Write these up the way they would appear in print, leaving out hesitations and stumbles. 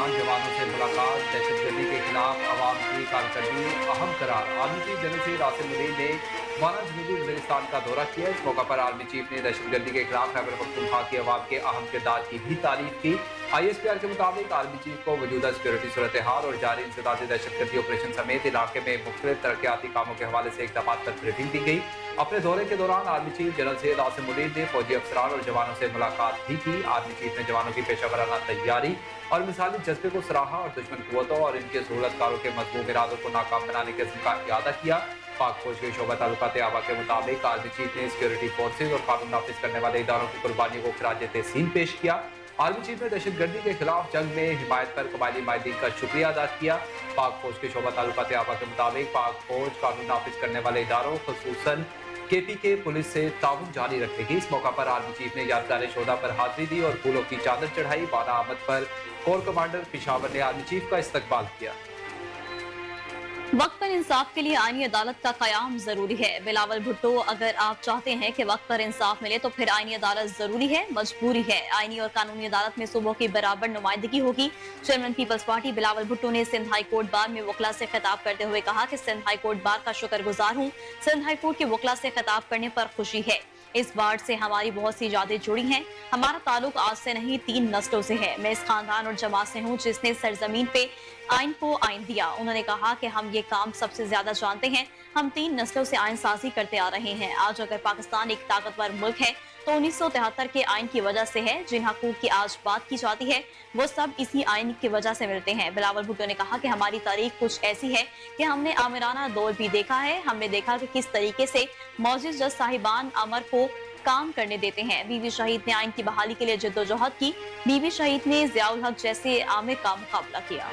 दौरान जवानों से मुलाकात, दहशतगर्दी के खिलाफ आवाम की कारकर्दगी अहम करार। Army chief general Syed Asim Munir ने माना जनूबी वजीरिस्तान का दौरा किया। इस मौका पर आर्मी चीफ ने दहशतगर्दी के खिलाफ खैबर पख्तूनख्वा की आवाम के अहम किरदार की भी तारीफ की। ISPR के मुताबिक आर्मी चीफ को मौजूदा सिक्योरिटी सूरत हाल और जारी इंसदादी दहशतगर्दी ऑपरेशन समेत इलाके में मुख्तलिफ तरक्याती कामों के हवाले से इकदाम पर ब्रीफिंग दी गई। अपने दौरे के दौरान army chief general Syed Asim Munir ने फौजी अफसरान और जवानों से मुलाकात भी की। आर्मी चीफ ने जवानों की पेशा तैयारी और मिसाली जज्बे को सराहा और दुश्मन कुव्वतों और इनके सहूलतकारों के मजमूम इरादों को नाकाम बनाने के अज़्म का इरादा किया। पाक फौज के शोबा ताल्लुकात आवा के मुताबिक आर्मी चीफ ने सिक्योरिटी फोर्सेज और कानून नाफिज करने वाले इदारों की कुर्बानियों को खराज तहसीन पेश किया। आर्मी चीफ ने दहशतगर्दी के खिलाफ जंग में हिमायत पर कबायली माहिदीन का शुक्रिया अदा किया। पाक फौज के शोबा ताल्लुकात आवा के मुताबिक पाक फौज कानून नाफिज करने वाले इदारों खसूसन KPK पुलिस से ताउन जारी रखेगी। इस मौका पर आर्मी चीफ ने यादगार शोदा पर हाजिरी दी और फूलों की चादर चढ़ाई। बाना आमद पर कोर कमांडर पिशावर ने आर्मी चीफ का इस्तकबाल किया। वक्त पर इंसाफ के लिए आईनी अदालत का कयाम जरूरी है। बिलावल भुट्टो, अगर आप चाहते हैं कि वक्त पर इंसाफ मिले तो फिर आईनी अदालत जरूरी है, मजबूरी है। आईनी और कानूनी अदालत में सूबों की बराबर नुमाइंदगी होगी। चेयरमैन पीपल्स पार्टी बिलावल भुट्टो ने सिंध हाई कोर्ट बार में वकला से खिताब करते हुए कहा कि सिंध हाई कोर्ट बार का शुक्रगुजार हूँ। सिंध हाई कोर्ट के वकला से खिताब करने पर खुशी है। इस बार से हमारी बहुत सी यादें जुड़ी हैं। हमारा ताल्लुक आज से नहीं 3 नस्लों से है। मैं इस खानदान और जमात से हूँ जिसने सरजमीन पे आइन को आइन दिया। उन्होंने कहा कि हम ये काम सबसे ज्यादा जानते हैं। हम 3 नस्लों से आइन साजी करते आ रहे हैं। आज अगर पाकिस्तान एक ताकतवर मुल्क है तो 1973 के आइन की वजह से है। जिन हकूक की आज बात की जाती है वो सब इसी आइन की वजह से मिलते हैं। बिलावल भुट्टो ने कहा कि हमारी तारीख कुछ ऐसी है कि हमने आमिराना दौर भी देखा है। हमने देखा कि किस तरीके से मौजूद जज साहिबान अमर को काम करने देते हैं। बीबी शहीद ने आइन की बहाली के लिए जद्दोजहद की। बीबी शहीद ने जियाउल हक जैसे आमिर का मुकाबला किया।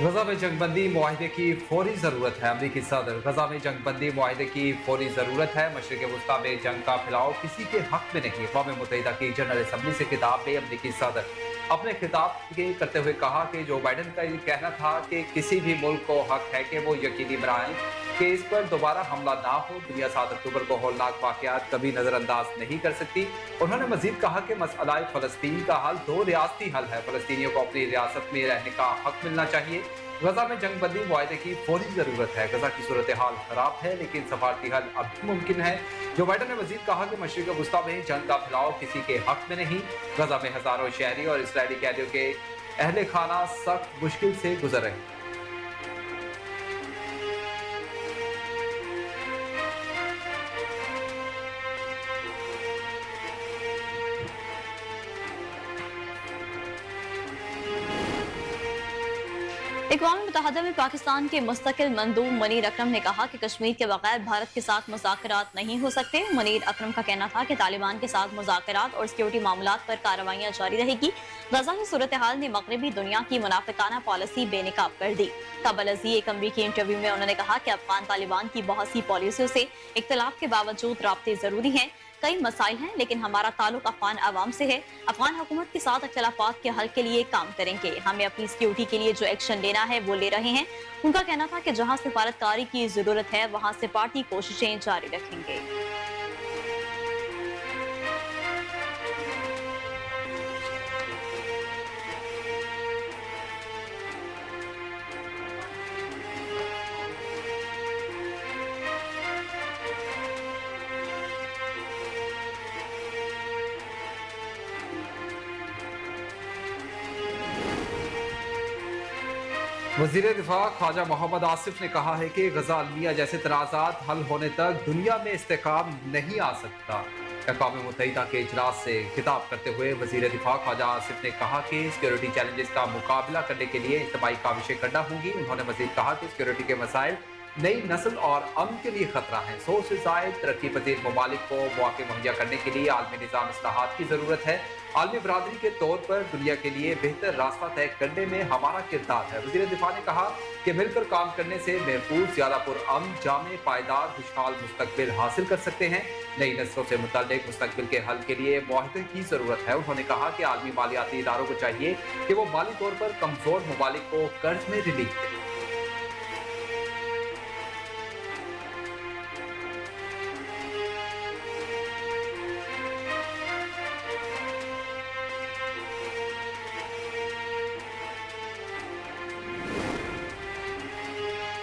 गजा में जंगबंदी मुआहिदे की फौरी जरूरत है। अमरीकी सदर, गजा में जंगबंदी मुआहिदे की फौरी जरूरत है। मशरिक वस्ता में जंग का फैलाव किसी के हक में नहीं। अक़वाम मुत्तहिदा की जनरल असम्बली से खिताब में अमरीकी सदर अपने खिताब के करते हुए कहा कि जो बाइडन का ये कहना था कि किसी भी मुल्क को हक है कि वो यकीनी बनाए कि इस पर दोबारा हमला ना हो। दुनिया 7 अक्टूबर को हौलनाक वाक़यात कभी नजरअंदाज नहीं कर सकती। उन्होंने मजीद कहा कि मसला फ़लस्तीन का हल 2 रियासती हल है। फ़लस्तीनियों को अपनी रियासत में रहने का हक मिलना चाहिए। गजा में जंगबंदी मुआहिदे की फौरी जरूरत है। गजा की सूरत हाल खराब है लेकिन सफारती हल अब भी मुमकिन है। जो बाइडन ने मजीद कहा कि मशरिक वस्ता में जंग का फैलाव किसी के हक में नहीं। गजा में हजारों शहरी और इसराइली कैदियों के अहले खाना सख्त मुश्किल से गुजर रहे हैं। अक़वाम मुत्तहिदा में पाकिस्तान के मुस्तकिल मंदूब मुनीर अकरम ने कहा कि कश्मीर के बगैर भारत के साथ मुज़ाकरात नहीं हो सकते। मुनीर अकरम का कहना था कि तालिबान के साथ मुज़ाकरात और सिक्योरिटी मामलात पर कार्रवाइयाँ जारी रहेगी। गजा की सूरत हाल ने मगरबी दुनिया की मुनाफिकाना पॉलिसी बेनकाब कर दी। कबल अज़ी एक अमरीकी इंटरव्यू में उन्होंने कहा कि अफगान तालिबान की बहुत सी पॉलिसियों से इख्तिलाफ के बावजूद राब्ते जरूरी हैं। कई मसाइल हैं लेकिन हमारा ताल्लुक अफगान अवाम से है। अफगान हुकूमत के साथ इख्तिलाफात के हल के लिए काम करेंगे। हमें अपनी सिक्योरिटी के लिए जो एक्शन लेना है वो ले रहे हैं। उनका कहना था कि जहां सिफारतकारी की जरूरत है वहां से पार्टी कोशिशें जारी रखेंगे। वज़ीर दिफा ख्वाजा मोहम्मद आसिफ ने कहा है कि गजा अलमिया जैसे तनाज़ात हल होने तक दुनिया में इस्तेकाम नहीं आ सकता। अक़वाम मुत्तहिदा के इजलास से खिताब करते हुए वज़ीर दिफा ख्वाजा आसिफ ने कहा कि सिक्योरिटी चैलेंजेस का मुकाबला करने के लिए इज्तिमाई काविशें करना होंगी। उन्होंने मज़ीद कहा कि सिक्योरिटी के मसाइल नई नस्ल और अमन के लिए खतरा है। 100 से ज़ायद तरक्की पजीर ममालिक को मौके मुहैया करने के लिए आलमी निज़ाम इस्लाहात की ज़रूरत है। आलमी बरादरी के तौर पर दुनिया के लिए बेहतर रास्ता तय करने में हमारा किरदार है। वज़ीर दिफा ने कहा कि मिलकर काम करने से महफूज, ज़्यादा पुरअमन, जामे, पायदार, खुशहाल मुस्तकबिल हासिल कर सकते हैं। नई नस्लों से मुतल्लिक मुस्तकबिल के हल के लिए मुआहदे की ज़रूरत है। उन्होंने कहा कि आलमी मालियाती इदारों को चाहिए कि वो माली तौर पर कमज़ोर ममालिक को कर्ज में रिलीफ दें।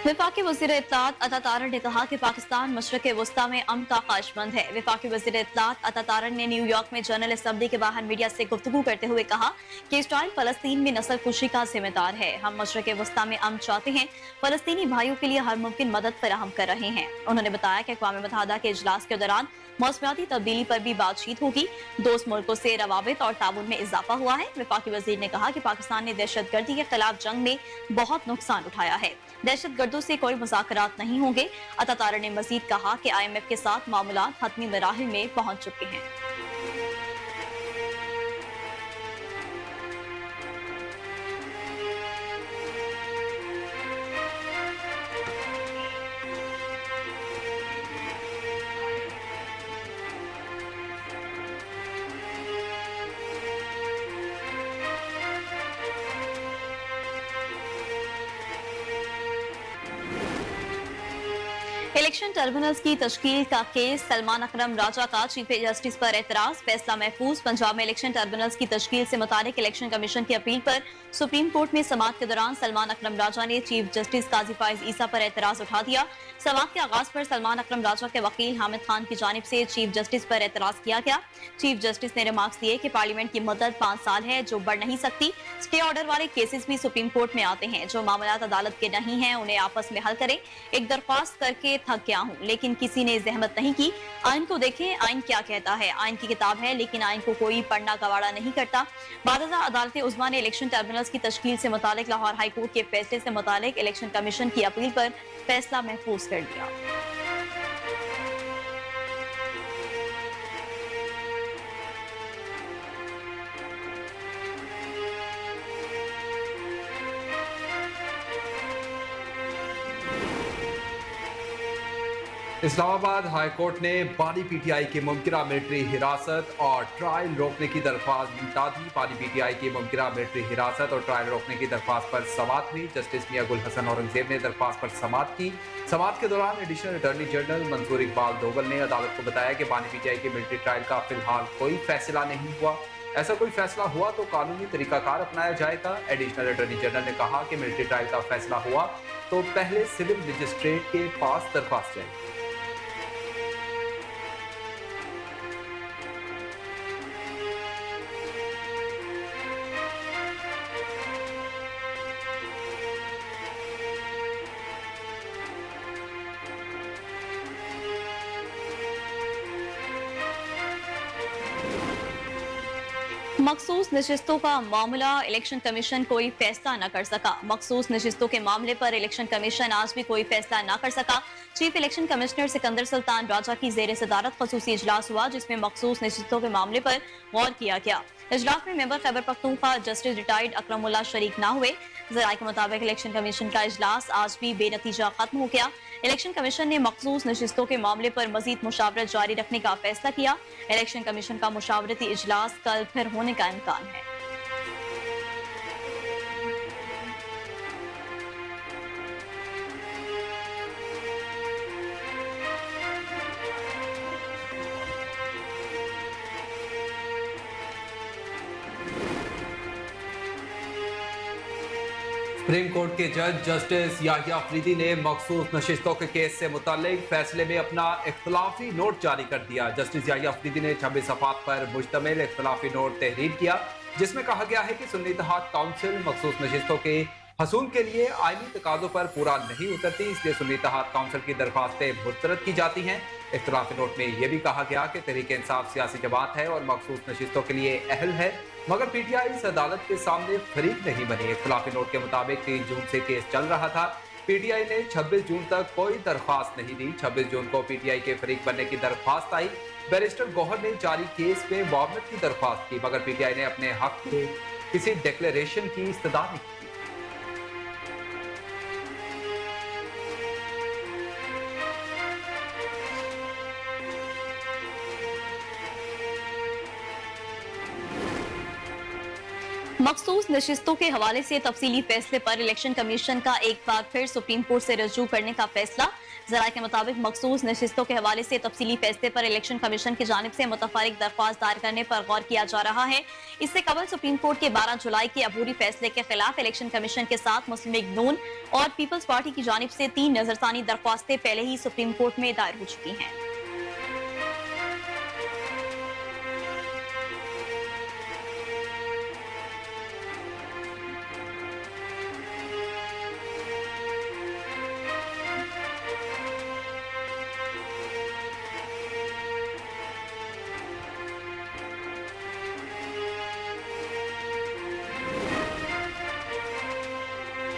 वफाकी वज़ीर इत्तलात अता तारड़ ने कहा कि पाकिस्तान मशरक़ वस्ता में अमन का ख्वाहिशमंद है। वफाकी वज़ीर इत्तलात अता तारड़ ने न्यूयॉर्क में जनरल असम्बली के बाहर मीडिया से गुफ्तगू करते हुए कहा कि इसराइल फ़लस्तीन में नस्ल कुशी का जिम्मेदार है। हम मशरक़ वस्ता में अमन चाहते हैं, फ़लस्तीनी भाइयों के लिए हर मुमकिन मदद फराहम कर रहे हैं। उन्होंने बताया कि अक़वाम मुत्तहिदा के इजलास के दौरान मौसमियाती तब्दीली पर भी बातचीत होगी। दोस्त मुल्कों से रवाबित और ताउन में इजाफा हुआ है। वफाकी वज़ीर ने कहा कि पाकिस्तान ने दहशतगर्दी के खिलाफ जंग में बहुत नुकसान उठाया है। दहशतगर्दों से कोई मुज़ाकरात नहीं होंगे। अता तारड़ ने मजीद कहा कि IMF के साथ मामलात हतमी मराहिल में पहुंच चुके हैं। इलेक्शन टर्मिनल्स की तश्कील का केस, सलमान अकरम राजा का चीफ जस्टिस पर एतराज, फैसला महफूज। पंजाब में इलेक्शन टर्मिनल्स की तश्कील से मुतालिक इलेक्शन कमीशन की अपील पर सुप्रीम कोर्ट में समाअत के दौरान सलमान अकरम राजा ने चीफ जस्टिस काजी फाइज ईसा पर एतराज उठा दिया। समाअत के आगाज पर सलमान अकरम राजा के वकील हामिद खान की जानिब से चीफ जस्टिस पर एतराज किया गया। चीफ जस्टिस ने रिमार्क्स दिए कि पार्लियामेंट की मुद्दत 5 साल है जो बढ़ नहीं सकती। स्टे ऑर्डर वाले केसेस भी सुप्रीम कोर्ट में आते हैं। जो मामलात अदालत के नहीं हैं उन्हें आपस में हल करें। एक दरख्वास्त करके थक गया हूँ, लेकिन किसी ने जहमत नहीं की। आइन को देखें, आइन क्या कहता है। आइन की किताब है लेकिन आइन को कोई पढ़ना गवारा नहीं करता। बादशाह अदालत उज़्मा ने इलेक्शन टर्मिनल्स की तश्कील से मुतालिक लाहौर हाई कोर्ट के फैसले से मुतालिक इलेक्शन कमीशन की अपील पर फैसला महफूज कर दिया। इस्लामाबाद हाई कोर्ट ने बानी PTI की मुमकिना मिलिट्री हिरासत और ट्रायल रोकने की दरख्वास्त निपटा दी। बानी PTI की मुमकिना मिलिट्री हिरासत और ट्रायल रोकने की दरख्वास्त पर समाअत हुई। जस्टिस मियां गुल हसन औरंगजेब ने दरख्वास्त पर समाअत की। समाअत के दौरान additional attorney general Mansoor Iqbal Dogal ने अदालत को बताया कि बानी PTI की मिलिट्री ट्रायल का फिलहाल कोई फैसला नहीं हुआ। ऐसा कोई फैसला हुआ तो कानूनी तरीकाकार अपनाया जाएगा। एडिशनल अटॉर्नी जनरल ने कहा कि मिलिट्री ट्रायल का फैसला हुआ तो पहले सिविल मजिस्ट्रेट के पास दरख्वास्त जाएगी। मखसूस नशिस्तों का मामला, इलेक्शन कमीशन कोई फैसला न कर सका। मखसूस नशिस्तों के मामले पर इलेक्शन कमीशन आज भी कोई फैसला न कर सका। Chief election commissioner Sikandar Sultan Raja की जेर सदारत खसूसी इजलास हुआ जिसमें मखसूस नशिस्तों के मामले पर गौर किया गया। इजलास में member Khyber Pakhtunkhwa justice retired Akramullah शरीक न हुए। ज़राए के मुताबिक इलेक्शन कमीशन का इजलास आज भी बेनतीजा खत्म हो गया। इलेक्शन कमीशन ने मखसूस नशिस्तों के मामले पर मजीद मुशावरत जारी रखने का फैसला किया। इलेक्शन कमीशन का मुशावरती इजलास कल फिर होने का इम्कान है। सुप्रीम कोर्ट के जज जस्टिस याहिया अफरीदी ने मखसूस नशिस्तों के केस से मुतालिक फैसले में अपना इख्तलाफी नोट जारी कर दिया। जस्टिस याहिया अफरीदी ने 26 सफ़ात पर मुश्तमिल इख्तलाफी नोट तहरीर किया जिसमें कहा गया है कि सुन्नी इत्तेहाद काउंसिल मखसूस नशिस्तों के हसूल के लिए आईनी तकाज़ों पर पूरा नहीं उतरती, इसलिए सुन्नी इत्तेहाद काउंसिल की दरख्वास्तें मुस्तरद की जाती हैं। इख्तलाफी नोट में यह भी कहा गया कि तहरीक इंसाफ सियासी जमात है और मखसूस नशिस्तों के लिए अहल है, मगर PTI इस अदालत के सामने फरीक नहीं बनी। इख्तलाफी नोट के मुताबिक 3 जून से केस चल रहा था। PTI ने 26 जून तक कोई दरख्वास्त नहीं दी। 26 जून को PTI के फरीक बनने की दरख्वास्त आई। बैरिस्टर गौहर ने जारी केस में मुआवनत की दरख्वास्त की, मगर PTI ने अपने हक में किसी डिक्लेरेशन की इस्तदा नहीं की। मखसूस नशिस्तों के हवाले से तफसीली फैसले पर इलेक्शन कमीशन का एक बार फिर सुप्रीम कोर्ट से रजू करने का फैसला। जराये के मुताबिक मखसूस नशिस्तों के हवाले से तफसीली फैसले पर इलेक्शन कमीशन की जानिब से मुतफरिक दरख्वास्त दायर करने पर गौर किया जा रहा है। इससे कबल सुप्रीम कोर्ट के 12 जुलाई के अबूरी फैसले के खिलाफ इलेक्शन कमीशन के साथ मुस्लिम लीग नून और पीपल्स पार्टी की जानिब से 3 नजरसानी दरख्वास्तें पहले ही सुप्रीम कोर्ट में दायर हो चुकी हैं।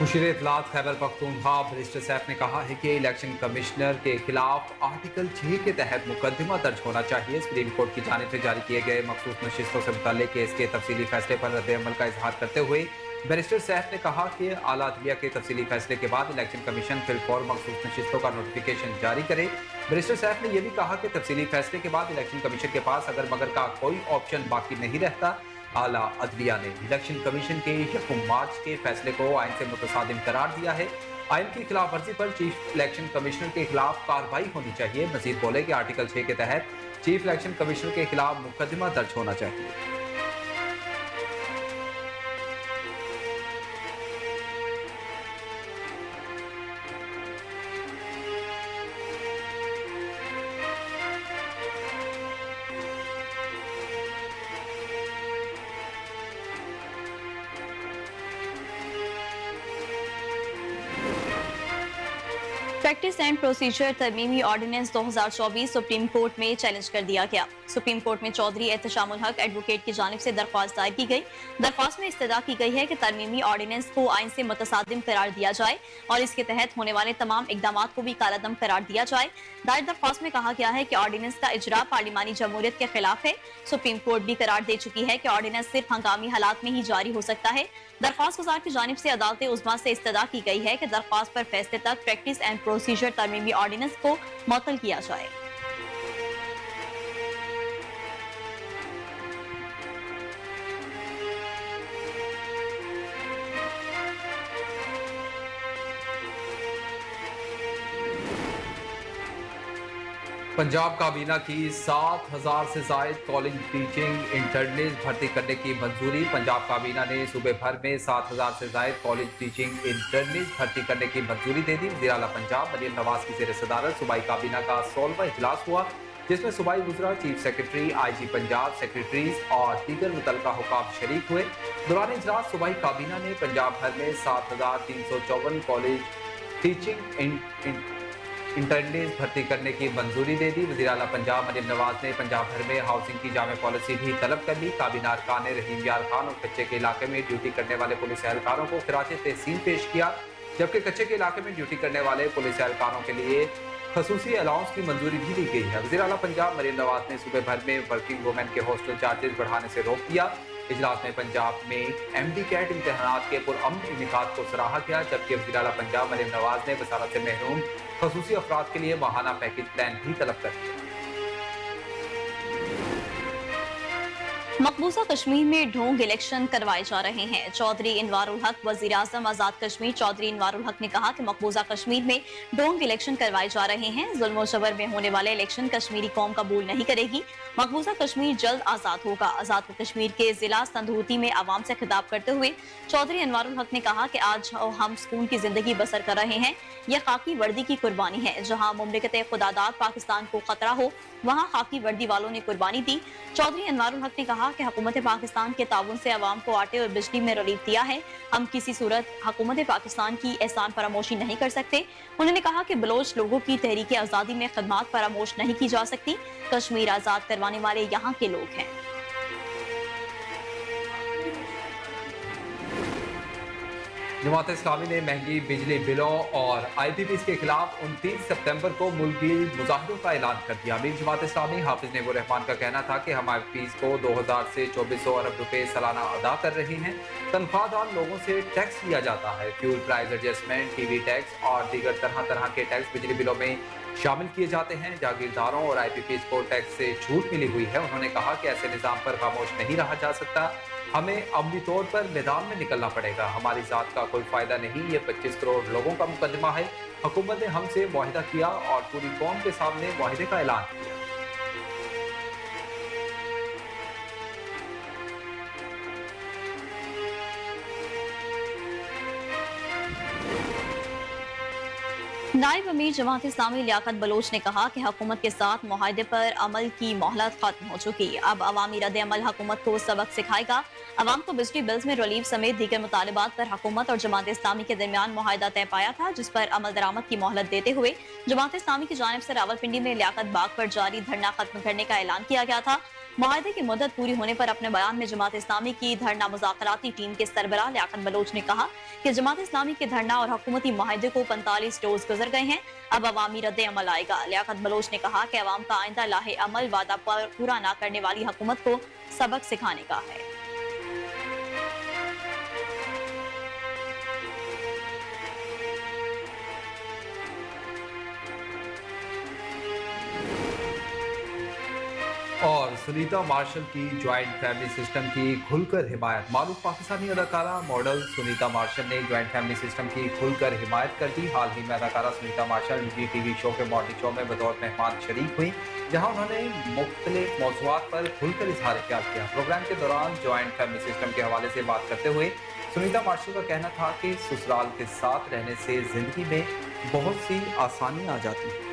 मुशीर इत्तलात खैबर पख्तूनख्वा बैरिस्टर सैफ ने कहा है कि इलेक्शन कमिश्नर के खिलाफ आर्टिकल 6 के तहत मुकदमा दर्ज होना चाहिए। सुप्रीम कोर्ट की जानिब से जारी किए गए मखसूस नशिस्तों से मुताल्लिक केस के तफसीली फैसले पर रद्द-ए-अमल का इजहार करते हुए बैरिस्टर सैफ ने कहा कि आला अदलिया के तफसीली फैसले के बाद इलेक्शन कमीशन फिलफौर मखसूस नशिस्तों का नोटिफिकेशन जारी करे। बैरिस्टर सैफ ने यह भी कहा कि तफसीली फैसले के बाद इलेक्शन कमीशन के पास अगर मगर का कोई ऑप्शन बाकी नहीं रहता। आला अदलिया ने इलेक्शन कमीशन के 1 मार्च के फैसले को आइन से मुतसादिम करार दिया है। आइन की खिलाफ वर्जी पर चीफ इलेक्शन कमिश्नर के खिलाफ कार्रवाई होनी चाहिए। मजीद बोले कि आर्टिकल 6 के तहत चीफ इलेक्शन कमिश्नर के खिलाफ मुकदमा दर्ज होना चाहिए। प्रैक्टिस एंड प्रोसीजर तरमीमी ऑर्डिनेंस 2024 सुप्रीम कोर्ट में चैलेंज कर दिया गया। सुप्रीम कोर्ट में चौधरी एहतशामुल हक एडवोकेट की जानिब से दरख्वास्त दायर की गई। दरख्वास्त में इस्तदा की गई है कि तरमीमी ऑर्डिनेंस को आइन से मुतसादिम करार दिया जाए और इसके तहत होने वाले तमाम इकदामात को भी कालादम करार दिया जाए। दायर दरख्वास्त में कहा गया है कि ऑर्डिनेंस का इजरा पार्लिमानी जमहूरियत के खिलाफ है। सुप्रीम कोर्ट भी करार दे चुकी है कि ऑर्डिनेंस सिर्फ हंगामी हालात में ही जारी हो सकता है। दरख्वास्त गुजार की जानिब से अदालत उज़्मा से इस्तदा की गई है कि दरख्वास्त पर फैसले तक प्रैक्टिस एंड प्रोसीजर तरमीमी ऑर्डिनेंस को मुअत्तल किया जाए। पंजाब काबीना की 7,000 से जायद कॉलेज टीचिंग इंटर्निस भर्ती करने की मंजूरी। पंजाब काबीना ने सूबे भर में 7,000 से जायद कॉलेज टीचिंग इंटर्निस भर्ती करने की मंजूरी दे दी। वज़ीर आला पंजाब मरियम नवाज की ज़ेर सदारत सूबाई काबीना का 16वां इजलास हुआ, जिसमें सूबाई वज़रा, chief secretary, IG Punjab, secretaries और दीगर मुतल्लिका हुकाम शरीक हुए। दौरान इजलास सूबाई काबीना ने पंजाब भर में 7,354 कॉलेज टीचिंग इंटर्निस भर्ती करने की मंजूरी दे दी। वज़ीर आला पंजाब मरियम नवाज ने पंजाब भर में हाउसिंग की जामे पॉलिसी भी तलब कर ली। काबीना अरकान ने रहीम यार खान और कच्चे के इलाके में ड्यूटी करने वाले पुलिस एहलकारों को खिराज तहसीन पेश किया, जबकि कच्चे के इलाके में ड्यूटी करने वाले पुलिस एहलकारों के लिए खसूसी अलाउंस की मंजूरी भी दी गई है। वज़ीर आला पंजाब मरियम नवाज ने सूबे भर में वर्किंग वुमेन के हॉस्टल चार्जेस बढ़ाने से रोक दिया। इजलास में पंजाब में MD कैट इम्तहानात के पुरअमन इनेकाद को सराहा गया, जबकि वज़ीर आला पंजाब मरियम नवाज ने वसारत से महरूम खसूसी अफराद के लिए माहाना पैकेज प्लान भी तलब कर दिया। मकबूजा कश्मीर में ढोंग इलेक्शन करवाए जा रहे हैं। चौधरी इनवारुल हक वजीर आजम आजाद कश्मीर चौधरी इनवारुल हक ने कहा कि मकबूजा कश्मीर में ढोंग इलेक्शन करवाए जा रहे हैं। जुल्म और जबर में होने वाले इलेक्शन कश्मीरी कौम कबूल नहीं करेगी। मकबूजा कश्मीर जल्द आजाद होगा। आजाद कश्मीर के जिला संधूती में आवाम से खिताब करते हुए चौधरी इनवारुल हक ने कहा कि आज हम सुकून की जिंदगी बसर कर रहे हैं। यह खाकी वर्दी की कुर्बानी है। जहाँ मुमलिकत खुदादाद पाकिस्तान को खतरा हो, वहाँ खाकी वर्दी वालों ने कुर्बानी दी। चौधरी इनवारुल हक ने कहा कि हुकूमत पाकिस्तान के ताउन से अवाम को आटे और बिजली में रिलीफ दिया है। हम किसी सूरत हुकूमत पाकिस्तान की एहसान फरामोशी नहीं कर सकते। उन्होंने कहा कि बलोच लोगों की तहरीक आज़ादी में खदमात फरामोश नहीं की जा सकती। कश्मीर आज़ाद करवाने वाले यहाँ के लोग हैं। जमात इस्लामी ने महंगी बिजली बिलों और IPPs के खिलाफ 29 सितंबर को मुल्की मुजाहिरों का ऐलान कर दिया। अमीर जमात इस्लामी हाफिज नेबुर रहमान का कहना था कि हम IPPs को 2000 से 2400 अरब रुपए सालाना अदा कर रहे हैं। तनख्वाहदार लोगों से टैक्स लिया जाता है। Fuel price adjustment, TV tax और दीगर तरह तरह के टैक्स बिजली बिलों में शामिल किए जाते हैं। जागीरदारों और आईपीपी स्पोर्ट टैक्स से छूट मिली हुई है। उन्होंने कहा कि ऐसे निजाम पर खामोश नहीं रहा जा सकता। हमें अमली तौर पर मैदान में निकलना पड़ेगा। हमारी जात का कोई फायदा नहीं, ये 25 करोड़ लोगों का मुकदमा है। हुकूमत ने हमसे मुआहिदा किया और पूरी कौम के सामने मुआहिदे का ऐलान किया। नायब अमीर जमात इस्लामी लियाकत बलोच ने कहा कि हुकूमत के साथ मुआहदे पर अमल की मोहलत खत्म हो चुकी। अब अवामी रद्द अमल हुकूमत को सबक सिखाएगा। अवाम को बिजली बिल्स में रिलीफ समेत दीगर मुतालबात पर हुकूमत और जमात इस्लामी के दरमियान मुआहदा तय पाया था, जिस पर अमल दरामद की मोहलत देते हुए जमात इस्लामी की जानिब से रावलपिंडी में लियाकत बाग पर जारी धरना खत्म करने का ऐलान किया गया था। मुआहदे की मुद्दत पूरी होने पर अपने बयान में जमात इस्लामी की धरना मुज़ाकराती टीम के सरबराह लियाकत बलोच ने कहा कि जमात इस्लामी के धरना और हुकूमती मुआहदे को 45 रोज गुजर गए हैं। अब अवामी रद्द अमल आएगा। लियाकत बलोच ने कहा कि अवाम का आइंदा लाहे अमल वादा पूरा न करने वाली हुकूमत को सबक सिखाने का है। और सुनीता मार्शल की ज्वाइंट फैमिली सिस्टम की खुलकर हिमायत। मारूफ पाकिस्तानी अदाकारा मॉडल सुनीता मार्शल ने ज्वाइंट फैमिली सिस्टम की खुलकर हिमायत कर दी। हाल ही में अदाकारा सुनीता मार्शल निजी टीवी शो के मॉर्निंग शो में बतौर मेहमान शरीक हुई, जहां उन्होंने मुख्तलिफ मौज़ूआत पर खुलकर इजहार ख्याल किया। प्रोग्राम के दौरान ज्वाइंट फैमिली सिस्टम के हवाले से बात करते हुए सुनीता मार्शल का कहना था कि ससुराल के साथ रहने से जिंदगी में बहुत सी आसानियां आ जाती हैं।